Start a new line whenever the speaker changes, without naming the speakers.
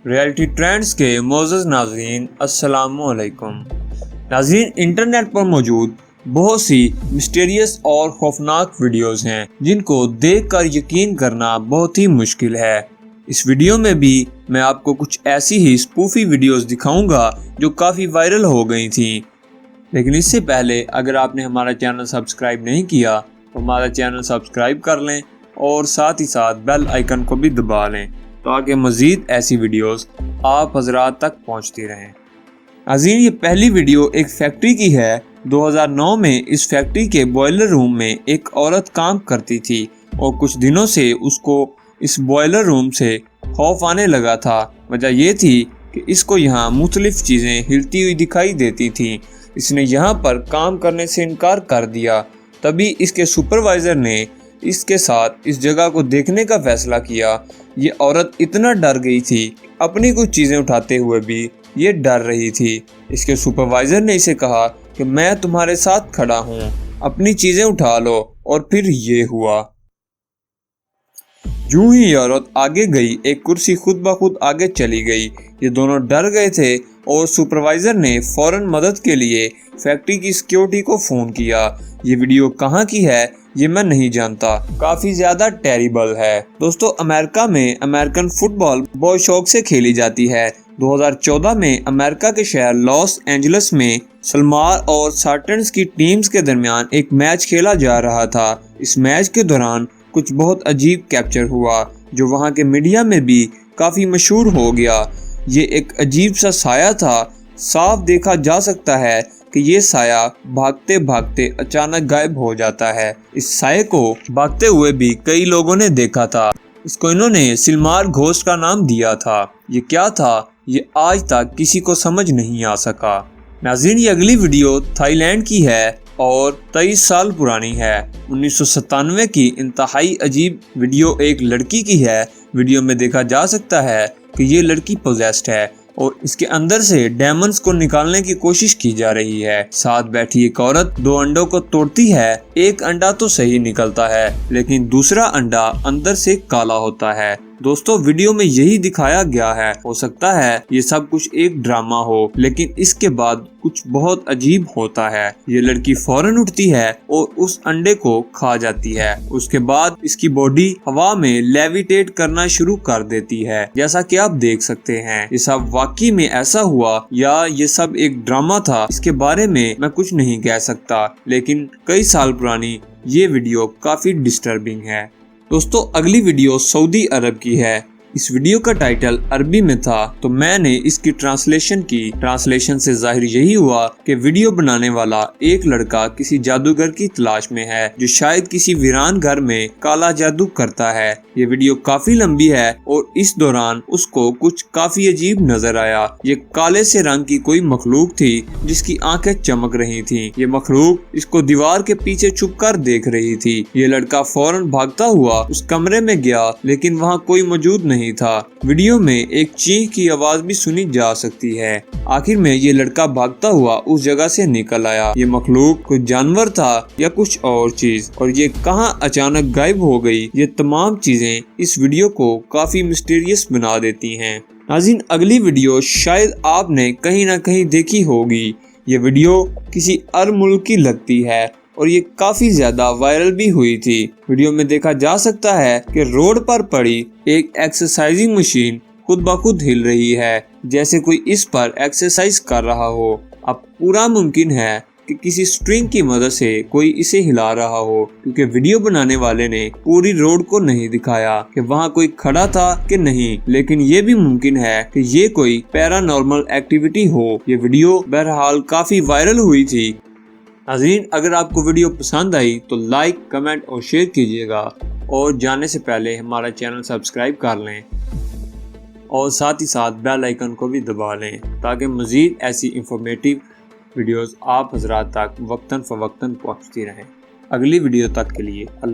Reality trends کے معزز ناظرین السلام علیکم۔ ناظرین، انٹرنیٹ پر موجود بہت سی مسٹیریس اور خوفناک ویڈیوز ہیں جن کو دیکھ کر یقین کرنا بہت ہی مشکل ہے۔ اس ویڈیو میں بھی میں آپ کو کچھ ایسی ہی اسپوفی ویڈیوز دکھاؤں گا جو کافی وائرل ہو گئی تھیں، لیکن اس سے پہلے اگر آپ نے ہمارا چینل سبسکرائب نہیں کیا تو ہمارا چینل سبسکرائب کر لیں اور ساتھ ہی ساتھ بیل آئیکن کو بھی دبا لیں تاکہ مزید ایسی ویڈیوز آپ حضرات تک پہنچتی رہیں۔ ناظرین، یہ پہلی ویڈیو ایک فیکٹری کی ہے۔ 2009 میں اس فیکٹری کے بوائلر روم میں ایک عورت کام کرتی تھی اور کچھ دنوں سے اس کو اس بوائلر روم سے خوف آنے لگا تھا۔ وجہ یہ تھی کہ اس کو یہاں مختلف چیزیں ہلتی ہوئی دکھائی دیتی تھیں۔ اس نے یہاں پر کام کرنے سے انکار کر دیا۔ تبھی اس کے سپروائزر نے اس کے ساتھ اس جگہ کو دیکھنے کا فیصلہ کیا۔ یہ عورت اتنا ڈر گئی تھی، اپنی کچھ چیزیں اٹھاتے ہوئے بھی یہ ڈر رہی تھی۔ اس کے سپروائزر نے اسے کہا کہ میں تمہارے ساتھ کھڑا ہوں، اپنی چیزیں اٹھا لو، اور پھر یہ ہوا۔ جو ہی یہ عورت آگے گئی، ایک کرسی خود بخود آگے چلی گئی۔ یہ دونوں ڈر گئے تھے اور سپروائزر نے فوراً مدد کے لیے فیکٹری کی سیکیورٹی کو فون کیا۔ یہ ویڈیو کہاں کی ہے یہ میں نہیں جانتا، کافی زیادہ ٹیریبل ہے۔ دوستو، امریکہ میں امریکن فٹ بال بہت شوق سے کھیلی جاتی ہے۔ 2014 میں امریکہ کے شہر لاس اینجلس میں سلمار اور سارٹنز کی ٹیمز کے درمیان ایک میچ کھیلا جا رہا تھا۔ اس میچ کے دوران کچھ بہت عجیب کیپچر ہوا جو وہاں کے میڈیا میں بھی کافی مشہور ہو گیا۔ یہ ایک عجیب سا سایہ تھا۔ صاف دیکھا جا سکتا ہے کہ یہ سایہ بھاگتے بھاگتے اچانک غائب ہو جاتا ہے۔ اس سائے کو بھاگتے ہوئے بھی کئی لوگوں نے دیکھا تھا۔ اس کو انہوں نے سلمار گھوسٹ کا نام دیا تھا۔ یہ کیا تھا یہ آج تک کسی کو سمجھ نہیں آ سکا۔ ناظرین، یہ اگلی ویڈیو تھائی لینڈ کی ہے اور 23 سال پرانی ہے۔ 1997 کی انتہائی عجیب ویڈیو ایک لڑکی کی ہے۔ ویڈیو میں دیکھا جا سکتا ہے کہ یہ لڑکی پوزیسڈ ہے اور اس کے اندر سے ڈیمنز کو نکالنے کی کوشش کی جا رہی ہے۔ ساتھ بیٹھی ایک عورت 2 انڈوں کو توڑتی ہے۔ ایک انڈا تو صحیح نکلتا ہے لیکن دوسرا انڈا اندر سے کالا ہوتا ہے۔ دوستو، ویڈیو میں یہی دکھایا گیا ہے۔ ہو سکتا ہے یہ سب کچھ ایک ڈرامہ ہو، لیکن اس کے بعد کچھ بہت عجیب ہوتا ہے۔ یہ لڑکی فوراً اٹھتی ہے اور اس انڈے کو کھا جاتی ہے۔ اس کے بعد اس کی باڈی ہوا میں لیویٹیٹ کرنا شروع کر دیتی ہے، جیسا کہ آپ دیکھ سکتے ہیں۔ یہ سب واقعی میں ایسا ہوا یا یہ سب ایک ڈرامہ تھا، اس کے بارے میں کچھ نہیں کہہ سکتا، لیکن کئی سال پرانی یہ ویڈیو کافی ڈسٹربنگ ہے۔ دوستو، اگلی ویڈیو سعودی عرب کی ہے۔ اس ویڈیو کا ٹائٹل عربی میں تھا تو میں نے اس کی ٹرانسلیشن کی۔ ٹرانسلیشن سے ظاہر یہی ہوا کہ ویڈیو بنانے والا ایک لڑکا کسی جادوگر کی تلاش میں ہے جو شاید کسی ویران گھر میں کالا جادو کرتا ہے۔ یہ ویڈیو کافی لمبی ہے اور اس دوران اس کو کچھ کافی عجیب نظر آیا۔ یہ کالے سے رنگ کی کوئی مخلوق تھی جس کی آنکھیں چمک رہی تھیں۔ یہ مخلوق اس کو دیوار کے پیچھے چھپ کر دیکھ رہی تھی۔ یہ لڑکا فوراً بھاگتا ہوا اس کمرے میں گیا لیکن وہاں کوئی موجود نہیں تھا۔ ویڈیو میں ایک چیخ کی آواز بھی سنی جا سکتی ہے۔ آخر میں یہ لڑکا بھاگتا ہوا اس جگہ سے نکل آیا۔ یہ مخلوق کوئی جانور تھا یا کچھ اور چیز، اور یہ کہاں اچانک غائب ہو گئی، یہ تمام چیزیں اس ویڈیو کو کافی مسٹیریس بنا دیتی ہیں۔ ناظرین، اگلی ویڈیو شاید آپ نے کہیں نہ کہیں دیکھی ہوگی۔ یہ ویڈیو کسی عرب ملک کی لگتی ہے اور یہ کافی زیادہ وائرل بھی ہوئی تھی۔ ویڈیو میں دیکھا جا سکتا ہے کہ روڈ پر پڑی ایک ایکسرسائزنگ مشین خود بخود ہل رہی ہے، جیسے کوئی اس پر ایکسرسائز کر رہا ہو۔ اب پورا ممکن ہے کہ کسی سٹرنگ کی مدد سے کوئی اسے ہلا رہا ہو، کیونکہ ویڈیو بنانے والے نے پوری روڈ کو نہیں دکھایا کہ وہاں کوئی کھڑا تھا کہ نہیں، لیکن یہ بھی ممکن ہے کہ یہ کوئی پیرانارمل ایکٹیویٹی ہو۔ یہ ویڈیو بہرحال کافی وائرل ہوئی تھی۔ ناظرین، اگر آپ کو ویڈیو پسند آئی تو لائک، کمنٹ اور شیئر کیجیے گا، اور جانے سے پہلے ہمارا چینل سبسکرائب کر لیں اور ساتھ ہی ساتھ بیل آئیکن کو بھی دبا لیں تاکہ مزید ایسی انفارمیٹیو ویڈیوز آپ حضرات تک وقتاً فوقتاً پہنچتی رہیں۔ اگلی ویڈیو تک کے لیے اللہ